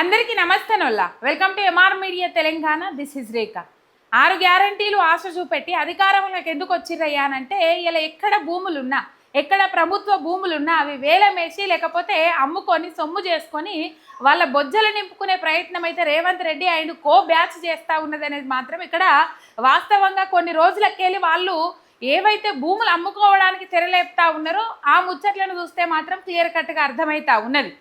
అందరికీ నమస్తేనోళ్ళ welcome to MR media Telangana. This is Rekha. 6 గ్యారంటీలు ఆశ చూపెట్టి అధికారంలోకి ఎందుకు వచ్చిర్రయ్యా అంటే ఇలా ఎక్కడ భూములున్నా ఎక్కడ ప్రభుత్వ భూములున్నా అవి వేలమేసి లేకపోతే అమ్ముకొని సొమ్ము చేసుకొని వాళ్ళ బొజ్జలు నింపుకునే ప్రయత్నం అయితే రేవంత్ రెడ్డి ఆయన కో బ్యాచ్ చేస్తూ ఉన్నది అనేది మాత్రం ఇక్కడ వాస్తవంగా కొన్ని రోజులకెళ్ళి వాళ్ళు ఏవైతే భూములు అమ్ముకోవడానికి తెరలేపుతా ఉన్నారో ఆ ముచ్చట్లను చూస్తే మాత్రం క్లియర్ కట్గా అర్థమవుతా ఉన్నది.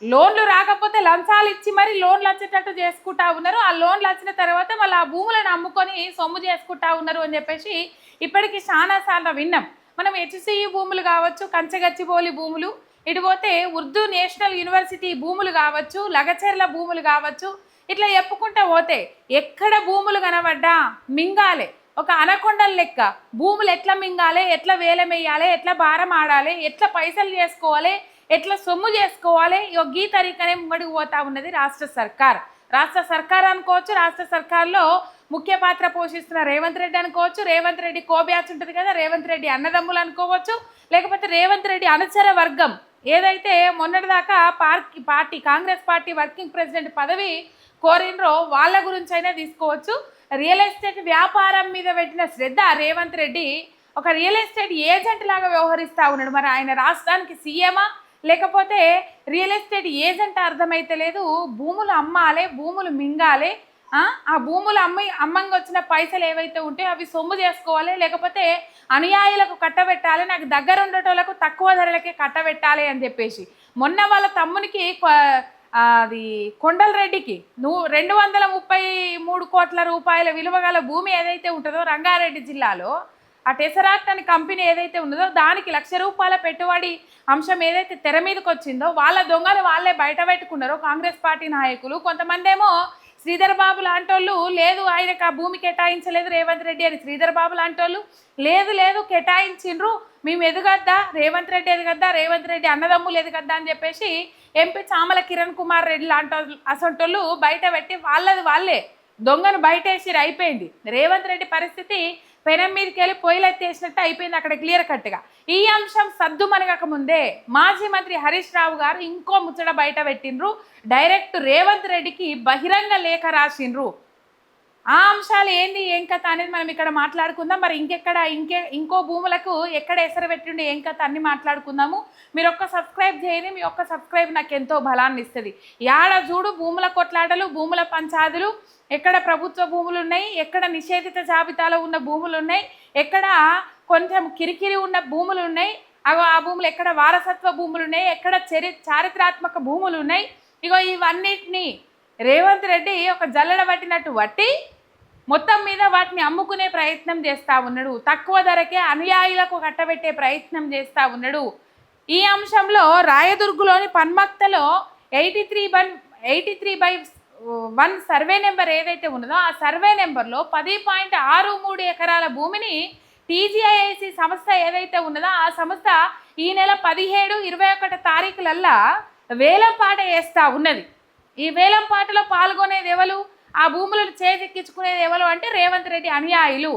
లోన్లు రాకపోతే లంచాలు ఇచ్చి మరి లోన్లు వచ్చేటట్టు చేసుకుంటా ఉన్నారు. ఆ లోన్లు వచ్చిన తర్వాత మళ్ళీ ఆ భూములను అమ్ముకొని సొమ్ము చేసుకుంటా ఉన్నారు అని చెప్పేసి ఇప్పటికీ చాలాసార్లు విన్నాం. మనం హెచ్సిఈ భూములు కావచ్చు, కంచగచ్చిబౌలి భూములు, ఇటు పోతే ఉర్దూ నేషనల్ యూనివర్సిటీ భూములు కావచ్చు, లగచెర్ల భూములు కావచ్చు, ఇట్లా చెప్పుకుంటా పోతే ఎక్కడ భూములు కనబడ్డా మింగాలే. ఒక అనకొండల లెక్క భూములు ఎట్లా మింగాలి, ఎట్లా వేలమేయాలి, ఎట్లా భారం ఆడాలి, ఎట్లా పైసలు చేసుకోవాలి, ఎట్లా సొమ్ము చేసుకోవాలి, ఈ తరీకనే ముంగడికి పోతా ఉన్నది రాష్ట్ర సర్కార్. రాష్ట్ర సర్కార్ అనుకోవచ్చు, రాష్ట్ర సర్కార్లో ముఖ్య పాత్ర పోషిస్తున్న రేవంత్ రెడ్డి అనుకోవచ్చు, రేవంత్ రెడ్డి కోబ్యాచ్ ఉంటుంది కదా, రేవంత్ రెడ్డి అన్నదమ్ములు అనుకోవచ్చు, లేకపోతే రేవంత్ రెడ్డి అనుచర వర్గం ఏదైతే మొన్నటిదాకా party Congress party working president పదవి కోరినరో వాళ్ళ గురించి అయినా తీసుకోవచ్చు. రియల్ ఎస్టేట్ వ్యాపారం మీద పెట్టిన శ్రద్ధ రేవంత్ రెడ్డి ఒక రియల్ ఎస్టేట్ ఏజెంట్ లాగా వ్యవహరిస్తూ ఉన్నాడు. మరి ఆయన రాష్ట్రానికి సీఎమా లేకపోతే రియల్ ఎస్టేట్ ఏజెంట్ అర్థమైతే లేదు. భూములు అమ్మాలి, భూములు మింగాలి, ఆ భూములు అమ్మంగా వచ్చిన పైసలు ఏవైతే ఉంటాయో అవి సొమ్ము చేసుకోవాలి, లేకపోతే అనుయాయులకు కట్టబెట్టాలి, నాకు దగ్గర ఉండేటోళ్ళకు తక్కువ ధరలకే కట్టబెట్టాలి అని చెప్పేసి మొన్న వాళ్ళ తమ్మునికి అది కొండల రెడ్డికి 233 కోట్ల రూపాయల విలువ గల భూమి ఏదైతే ఉంటుందో రంగారెడ్డి జిల్లాలో ఆ టెసరాక్ట్ అనే కంపెనీ ఏదైతే ఉన్నదో దానికి ₹1,00,000 పెట్టుబడి అంశం ఏదైతే తెర మీదకి వచ్చిందో వాళ్ళ దొంగలు వాళ్ళే బయట పెట్టుకున్నారో కాంగ్రెస్ పార్టీ నాయకులు. కొంతమంది ఏమో శ్రీధర్ బాబు లాంటోళ్ళు లేదు ఆయనకు ఆ భూమి కేటాయించలేదు రేవంత్ రెడ్డి అని, శ్రీధర్ బాబు లాంటోళ్ళు లేదు కేటాయించిండ్రు, మేము ఎదుగద్దా, రేవంత్ రెడ్డి ఎదుగద్దా, రేవంత్ రెడ్డి అన్నదమ్ములు ఎదుగద్దా అని చెప్పేసి ఎంపీ చామల కిరణ్ కుమార్ రెడ్డి లాంటి అసంటోళ్ళు బయట పెట్టి వాళ్ళే దొంగను బయటేసి అయిపోయింది. రేవంత్ రెడ్డి పరిస్థితి పెనం మీదకి వెళ్ళి పొయ్యిలెత్తేసినట్టు అయిపోయింది అక్కడ క్లియర్ కట్గా. ఈ అంశం సద్దుమనగక ముందే మాజీ మంత్రి హరీష్ రావు గారు ఇంకో ముచ్చట బయట పెట్టిండ్రు. డైరెక్ట్ రేవంత్ రెడ్డికి బహిరంగ లేఖ రాసిండ్రు. ఆ అంశాలు ఏంది ఏం కథ అనేది మనం ఇక్కడ మాట్లాడుకుందాం. మరి ఇంకో భూములకు ఎక్కడ ఎసరు పెట్టిండి ఏం కథ అన్ని మాట్లాడుకుందాము. మీరు ఒక్క సబ్స్క్రైబ్ చేయండి, మీ ఒక్క సబ్స్క్రైబ్ నాకు ఎంతో బలాన్ని ఇస్తుంది. యాడ చూడు భూముల కొట్లాటలు, భూముల పంచాదులు, ఎక్కడ ప్రభుత్వ భూములు ఉన్నాయి, ఎక్కడ నిషేధిత జాబితాలో ఉన్న భూములు ఉన్నాయి, ఎక్కడ కొంచెం కిరికిరి ఉన్న భూములు ఉన్నాయి, ఆ భూములు ఎక్కడ వారసత్వ భూములు ఉన్నాయి, ఎక్కడ చారిత్రాత్మక భూములు ఉన్నాయి. ఇగో ఇవన్నిటినీ రేవంత్ రెడ్డి ఒక జల్లెడ పట్టినట్టు వట్టి మొత్తం మీద వాటిని అమ్ముకునే ప్రయత్నం చేస్తూ ఉన్నాడు. తక్కువ ధరకే అనుయాయులకు కట్టబెట్టే ప్రయత్నం చేస్తూ ఉన్నాడు. ఈ అంశంలో రాయదుర్గులోని పన్మక్తలో 83/1 సర్వే నెంబర్ ఏదైతే ఉన్నదో ఆ సర్వే నెంబర్లో 10.63 ఎకరాల భూమిని టీజీఐఐసి సంస్థ ఏదైతే ఉన్నదో ఆ సంస్థ ఈ నెల 17, 21 తారీఖులల్లా వేలంపాట వేస్తూ ఉన్నది. ఈ వేలంపాటలో పాల్గొనేది ఎవరు, ఆ భూములను చేజెక్కించుకునేది ఎవరు అంటే రేవంత్ రెడ్డి అనుయాయులు.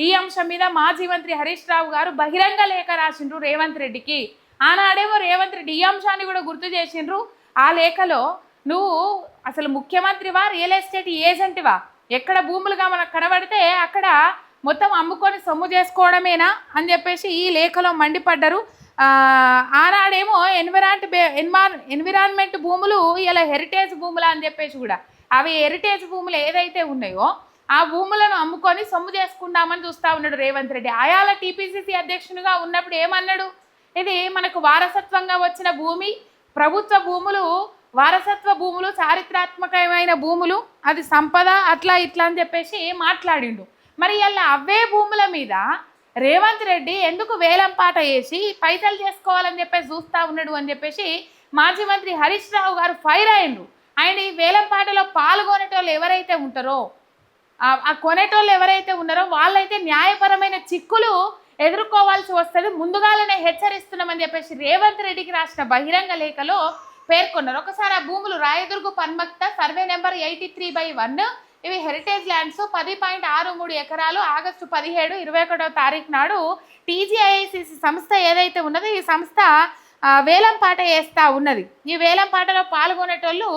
ఈ అంశం మీద మాజీ మంత్రి హరీష్ రావు గారు బహిరంగ లేఖ రాసిండ్రు రేవంత్ రెడ్డికి. ఆనాడేమో రేవంత్ రెడ్డి ఈ అంశాన్ని కూడా గుర్తు చేసిండ్రు. ఆ లేఖలో నువ్వు అసలు ముఖ్యమంత్రివా, రియల్ ఎస్టేట్ ఏజెంట్వా, ఎక్కడ భూములుగా మనకు కనబడితే అక్కడ మొత్తం అమ్ముకొని సొమ్ము చేసుకోవడమేనా అని చెప్పేసి ఈ లేఖలో మండిపడ్డారు. ఆనాడేమో ఎన్విరాన్మెంట్ భూములు ఇలా హెరిటేజ్ భూములు అని చెప్పేసి కూడా అవి హెరిటేజ్ భూములు ఏదైతే ఉన్నాయో ఆ భూములను అమ్ముకొని సొమ్ము చేసుకుందామని చూస్తూ ఉన్నాడు రేవంత్ రెడ్డి. ఆయాల టీపీసీసీ అధ్యక్షునిగా ఉన్నప్పుడు ఏమన్నాడు, ఇది మనకు వారసత్వంగా వచ్చిన భూమి, ప్రభుత్వ భూములు, వారసత్వ భూములు, చారిత్రాత్మకమైన భూములు, అది సంపద, అట్లా ఇట్లా అని చెప్పేసి మాట్లాడిండు. మరి ఇలా అవే భూముల మీద రేవంత్ రెడ్డి ఎందుకు వేలంపాట వేసి పైసలు చేసుకోవాలని చెప్పేసి చూస్తూ ఉన్నాడు అని చెప్పేసి మాజీ మంత్రి హరీష్ రావు గారు ఫైర్ అయ్యిండ్రు. ఆయన ఈ వేలంపాటలో పాల్గొనేటోళ్ళు ఎవరైతే ఉంటారో ఆ కొనేటోళ్ళు ఎవరైతే ఉన్నారో వాళ్ళైతే న్యాయపరమైన చిక్కులు ఎదుర్కోవాల్సి వస్తుంది, ముందుగానే హెచ్చరిస్తున్నామని చెప్పేసి రేవంత్ రెడ్డికి రాసిన బహిరంగ లేఖలో పేర్కొన్నారు. ఒకసారి ఆ భూములు రాయదుర్గు పన్మక్త సర్వే నెంబర్ 83/1 ఇవి హెరిటేజ్ ల్యాండ్స్ 10.63 ఎకరాలు ఆగస్టు 17, 21 తారీఖు నాడు టీజీఐఐసిసి సంస్థ ఏదైతే ఉన్నదో ఈ సంస్థ వేలంపాట వేస్తూ ఉన్నది. ఈ వేలంపాటలో పాల్గొనేటోళ్ళు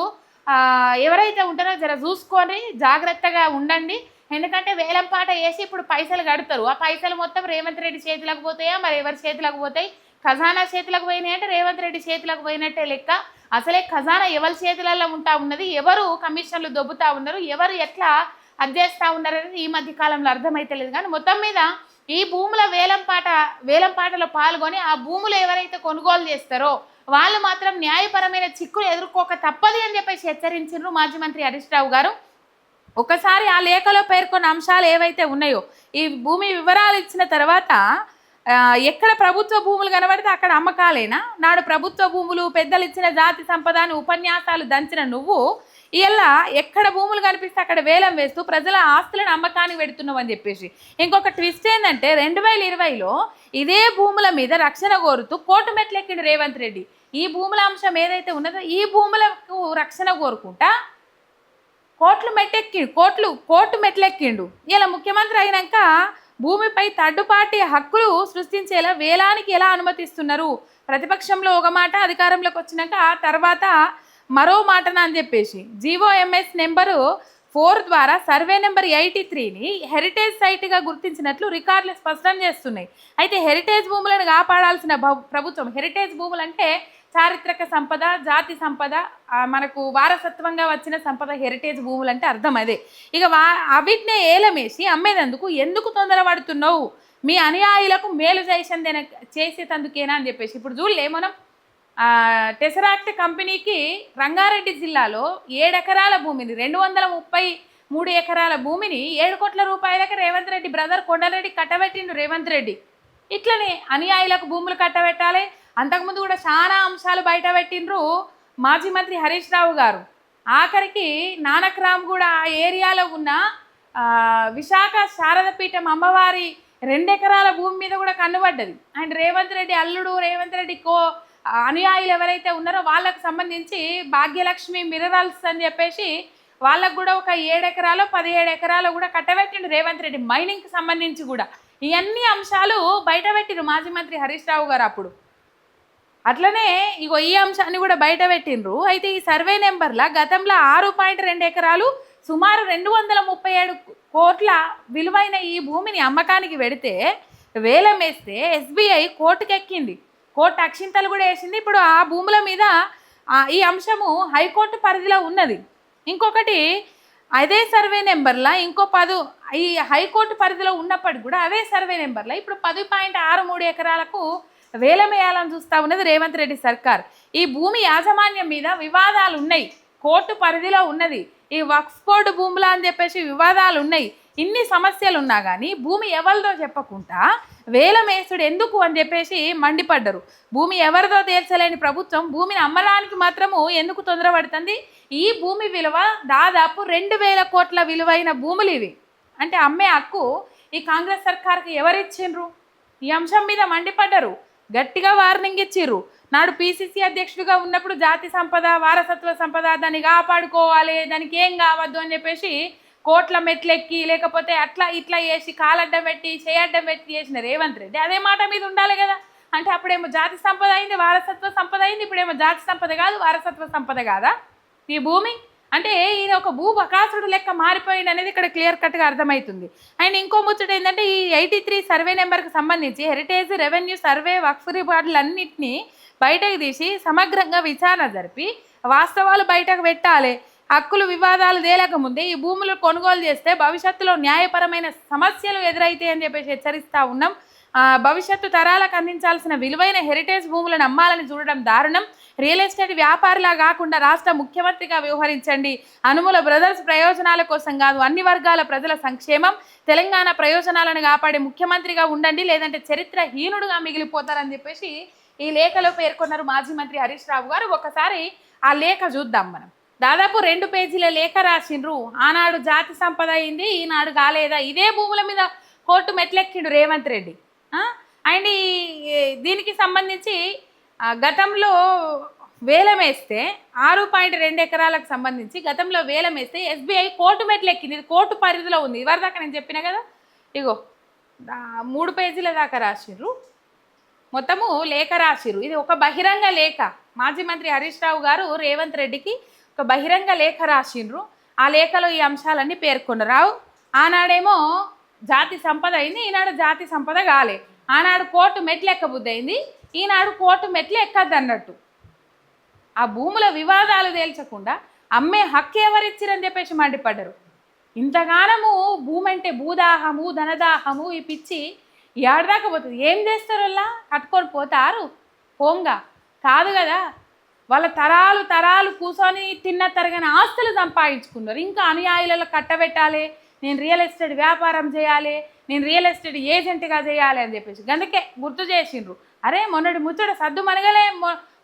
ఎవరైతే ఉంటారో జర చూసుకొని జాగ్రత్తగా ఉండండి. ఎందుకంటే వేలం పాట వేసి ఇప్పుడు పైసలు కడతారు. ఆ పైసలు మొత్తం రేవంత్ రెడ్డి చేతులకు పోతాయా, మరి ఎవరి చేతులకు పోతాయి? ఖజానా చేతులకు పోయినాయి అంటే రేవంత్ రెడ్డి చేతులకు పోయినట్టే లెక్క. అసలే ఖజానా ఎవరి చేతులలో ఉంటా ఉన్నది, ఎవరు కమిషన్లు దొబ్బుతా ఉన్నారు, ఎవరు ఎట్లా అధ్యేస్తూ ఉన్నారు అనేది ఈ మధ్య కాలంలో అర్థమైతలేదు. కానీ మొత్తం మీద ఈ భూముల వేలం పాటలో పాల్గొని ఆ భూములు ఎవరైతే కొనుగోలు చేస్తారో వాళ్ళు మాత్రం న్యాయపరమైన చిక్కులు ఎదుర్కోక తప్పది అని చెప్పేసి హెచ్చరించారు మాజీ మంత్రి హరీష్ రావు గారు. ఒకసారి ఆ లేఖలో పేర్కొన్న అంశాలు ఏవైతే ఉన్నాయో, ఈ భూమి వివరాలు ఇచ్చిన తర్వాత ఎక్కడ ప్రభుత్వ భూములు కనబడితే అక్కడ అమ్మకాలేనా? నాడు ప్రభుత్వ భూములు పెద్దలు ఇచ్చిన జాతి సంపదాన్ని ఉపన్యాసాలు దంచిన నువ్వు ఇలా ఎక్కడ భూములు కనిపిస్తే అక్కడ వేలం వేస్తూ ప్రజల ఆస్తులను అమ్మకానికి పెడుతున్నావు అని చెప్పేసి. ఇంకొక ట్విస్ట్ ఏంటంటే 2020లో ఇదే భూముల మీద రక్షణ కోరుతూ కోర్టు మెట్లెక్కిండు రేవంత్ రెడ్డి. ఈ భూముల అంశం ఏదైతే ఉన్నదో ఈ భూములకు రక్షణ కోరుకుంటా కోర్టు మెట్లెక్కిండు. ఇలా ముఖ్యమంత్రి అయినాక భూమిపై థర్డ్ పార్టీ హక్కులు సృష్టించేలా వేలానికి ఎలా అనుమతిస్తున్నారు? ప్రతిపక్షంలో ఒక మాట, అధికారంలోకి వచ్చినాక ఆ తర్వాత మరో మాటన అని చెప్పేసి జీవోఎంఎస్ నెంబరు 4 ద్వారా సర్వే నెంబర్ 83ని హెరిటేజ్ సైట్గా గుర్తించినట్లు రికార్డులు స్పష్టం చేస్తున్నాయి. అయితే హెరిటేజ్ భూములను కాపాడాల్సిన ప్రభుత్వం, హెరిటేజ్ భూములు అంటే చారిత్రక సంపద, జాతి సంపద, మనకు వారసత్వంగా వచ్చిన సంపద హెరిటేజ్ భూములు అంటే అర్థం అదే. ఇక అవిటినే ఏలమేసి అమ్మేదందుకు ఎందుకు తొందరపడుతున్నావు? మీ అనుయాయులకు మేలు చేసేటందుకేనా అని చెప్పేసి. ఇప్పుడు చూడలే మనం టెసరాక్ట్ కంపెనీకి రంగారెడ్డి జిల్లాలో 7 ఎకరాల భూమిని, 233 ఎకరాల భూమిని 7 కోట్ల రూపాయలకి రేవంత్ రెడ్డి బ్రదర్ కొండరెడ్డి కట్టబెట్టిండు రేవంత్ రెడ్డి. ఇట్లనే అనుయాయులకు భూములు కట్టబెట్టాలి. అంతకుముందు కూడా చాలా అంశాలు బయట పెట్టిండ్రు మాజీ మంత్రి హరీష్ రావు గారు. ఆఖరికి నానక్రామ్ కూడా ఆ ఏరియాలో ఉన్న విశాఖ శారదపీఠం అమ్మవారి 2 ఎకరాల భూమి మీద కూడా కన్నుబడ్డది. అండ్ రేవంత్ రెడ్డి అల్లుడు, రేవంత్ రెడ్డి అనుయాయులు ఎవరైతే ఉన్నారో వాళ్ళకు సంబంధించి భాగ్యలక్ష్మి మినరల్స్ అని చెప్పేసి వాళ్ళకు కూడా ఒక 7 ఎకరాలు 17 ఎకరాలు కూడా కట్టబెట్టిండు రేవంత్ రెడ్డి. మైనింగ్కి సంబంధించి కూడా ఇవన్నీ అంశాలు బయట పెట్టిండ్రు మాజీ మంత్రి హరీష్ రావు గారు అప్పుడు. అట్లనే ఇగో ఈ అంశాన్ని కూడా బయట పెట్టిండ్రు. అయితే ఈ సర్వే నెంబర్ల గతంలో 6.2 ఎకరాలు సుమారు 237 కోట్ల విలువైన ఈ భూమిని అమ్మకానికి పెడితే వేలం వేస్తే ఎస్బీఐ కోర్టుకెక్కింది. కోర్టు అక్షింతలు కూడా వేసింది. ఇప్పుడు ఆ భూముల మీద ఈ అంశము హైకోర్టు పరిధిలో ఉన్నది. ఇంకొకటి అదే సర్వే నెంబర్లా ఇంకో 10 ఈ హైకోర్టు పరిధిలో ఉన్నప్పటికి కూడా అదే సర్వే నెంబర్లో ఇప్పుడు 10.63 ఎకరాలకు వేలం వేయాలని చూస్తూ ఉన్నది రేవంత్ రెడ్డి సర్కార్. ఈ భూమి యాజమాన్యం మీద వివాదాలు ఉన్నాయి, కోర్టు పరిధిలో ఉన్నది. ఈ వక్ఫ్ బోర్డు భూముల అని చెప్పేసి వివాదాలు ఉన్నాయి. ఇన్ని సమస్యలు ఉన్నా కానీ భూమి ఎవరిదో చెప్పకుండా వేలం వేసుడు ఎందుకు అని చెప్పేసి మండిపడ్డరు. భూమి ఎవరిదో తేల్చలేని ప్రభుత్వం భూమిని అమ్మడానికి మాత్రము ఎందుకు తొందరపడుతుంది? ఈ భూమి విలువ దాదాపు 2,000 కోట్ల విలువైన భూములు ఇవి. అంటే అమ్మే హక్కు ఈ కాంగ్రెస్ సర్కార్కి ఎవరిచ్చిండ్రు? ఈ అంశం మీద మండిపడ్డరు, గట్టిగా వార్నింగ్ ఇచ్చిర్రు. నాడు పిసిసి అధ్యక్షుడిగా ఉన్నప్పుడు జాతి సంపద, వారసత్వ సంపద దాన్ని కాపాడుకోవాలి, దానికి ఏం కావద్దు అని చెప్పేసి కోట్ల మెట్లెక్కి లేకపోతే అట్లా ఇట్లా చేసి కాలడ్డం పెట్టి చేయడ్డం పెట్టి చేసిన రేవంత్ రెడ్డి అదే మాట మీద ఉండాలి కదా. అంటే అప్పుడేమో జాతి సంపద అయింది, వారసత్వ సంపద అయింది, ఇప్పుడేమో జాతి సంపద కాదు వారసత్వ సంపద కాదా ఈ భూమి? అంటే ఈయన ఒక భూ బకాసుడు లెక్క మారిపోయింది అనేది ఇక్కడ క్లియర్ కట్గా అర్థమవుతుంది. అండ్ ఇంకో ముచ్చట ఏంటంటే ఈ 83 సర్వే నెంబర్కి సంబంధించి హెరిటేజ్, రెవెన్యూ, సర్వే, వక్ఫ్ రికార్డులన్నింటినీ బయటకు తీసి సమగ్రంగా విచారణ జరిపి వాస్తవాలు బయటకు పెట్టాలి. హక్కులు వివాదాలు తేలకముందే ఈ భూములు కొనుగోలు చేస్తే భవిష్యత్తులో న్యాయపరమైన సమస్యలు ఎదురైతాయి అని చెప్పేసి హెచ్చరిస్తూ ఉన్నాం. భవిష్యత్తు తరాలకు అందించాల్సిన విలువైన హెరిటేజ్ భూములను అమ్మాలని చూడడం దారుణం. రియల్ ఎస్టేట్ వ్యాపారిలా కాకుండా రాష్ట్ర ముఖ్యమంత్రిగా వ్యవహరించండి. అనుముల బ్రదర్స్ ప్రయోజనాల కోసం కాదు, అన్ని వర్గాల ప్రజల సంక్షేమం, తెలంగాణ ప్రయోజనాలను కాపాడే ముఖ్యమంత్రిగా ఉండండి, లేదంటే చరిత్రహీనుడుగా మిగిలిపోతారని చెప్పేసి ఈ లేఖలో పేర్కొన్నారు మాజీ మంత్రి హరీష్ రావు గారు. ఒకసారి ఆ లేఖ చూద్దాం మనం. దాదాపు 2 పేజీల లేఖ రాసిండ్రు. ఆనాడు జాతి సంపద అయింది, ఈనాడు కాలేదా? ఇదే భూముల మీద కోర్టు మెట్లెక్కిండు రేవంత్ రెడ్డి. అండ్ దీనికి సంబంధించి గతంలో వేలం వేస్తే 6.2 ఎకరాలకు సంబంధించి గతంలో వేలం వేస్తే ఎస్బీఐ కోర్టు మెట్లెక్కింది. ఇది కోర్టు పరిధిలో ఉంది. ఇవరి దాకా నేను చెప్పిన కదా, ఇగో 3 పేజీల దాకా రాసిర్రు, మొత్తము లేఖ రాసిర్రు. ఇది ఒక బహిరంగ లేఖ. మాజీ మంత్రి హరీష్ రావు గారు రేవంత్ రెడ్డికి ఒక బహిరంగ లేఖ రాసిండ్రు. ఆ లేఖలో ఈ అంశాలన్నీ పేర్కొన్నారు. ఆనాడేమో జాతి సంపద అయింది, ఈనాడు జాతి సంపద కాలే. ఆనాడు కోర్టు మెట్లు ఎక్కబుద్ధి అయింది, ఈనాడు కోర్టు మెట్లు ఎక్కద్దు అన్నట్టు. ఆ భూముల వివాదాలు తేల్చకుండా అమ్మే హక్కు ఎవరిచ్చిరని చెప్పేసి మండిపడ్డరు. ఇంతగానము భూమి అంటే భూదాహము ధనదాహము ఈ పిచ్చి ఏడదాకా పోతుంది. ఏం చేస్తారు అలా? కట్టుకొని పోతారు పోంగా కాదు కదా. వాళ్ళ తరాలు తరాలు కూర్చొని తిన్న తరగని ఆస్తులు సంపాదించుకున్నారు. ఇంకా అనుయాయులలో కట్టబెట్టాలి, నేను రియల్ ఎస్టేట్ వ్యాపారం చేయాలి, నేను రియల్ ఎస్టేట్ ఏజెంట్గా చేయాలి అని చెప్పేసి అందుకే గుర్తు చేసిండ్రు. అరే మొన్నటి ముచ్చట సద్దు మనగలే,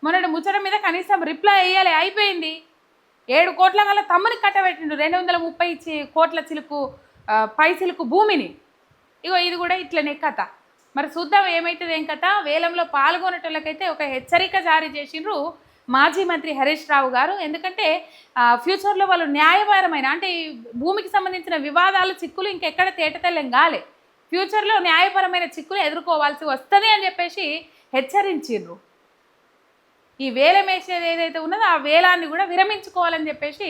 మొన్నటి ముచ్చట మీద కనీసం రిప్లై వేయాలి, అయిపోయింది. 7 కోట్ల వల్ల తమ్ముని కట్టబెట్టిండు 230 కోట్ల చిలుకు పైసిలుకు భూమిని. ఇగో ఇది కూడా ఇట్లనే కథ. మరి చూద్దాం ఏమవుతుంది ఏం కథ. వేలంలో పాల్గొనేటోళ్ళకైతే ఒక హెచ్చరిక జారీ చేసిండ్రు మాజీ మంత్రి హరీష్ రావు గారు. ఎందుకంటే ఫ్యూచర్లో వాళ్ళు న్యాయపరమైన అంటే ఈ భూమికి సంబంధించిన వివాదాలు చిక్కులు ఇంకెక్కడ తేటతెల్లం కాలే, ఫ్యూచర్లో న్యాయపరమైన చిక్కులు ఎదుర్కోవాల్సి వస్తుంది అని చెప్పేసి హెచ్చరించిండ్రు. ఈ వేలం వేసేది ఏదైతే ఉన్నదో ఆ వేలాన్ని కూడా విరమించుకోవాలని చెప్పేసి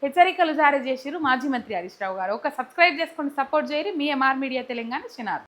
హెచ్చరికలు జారీ చేసిరు మాజీ మంత్రి హరీష్ రావు గారు. ఒక సబ్స్క్రైబ్ చేసుకొని సపోర్ట్ చేయరు. మీ ఎంఆర్ మీడియా తెలంగాణ చిన్నారు.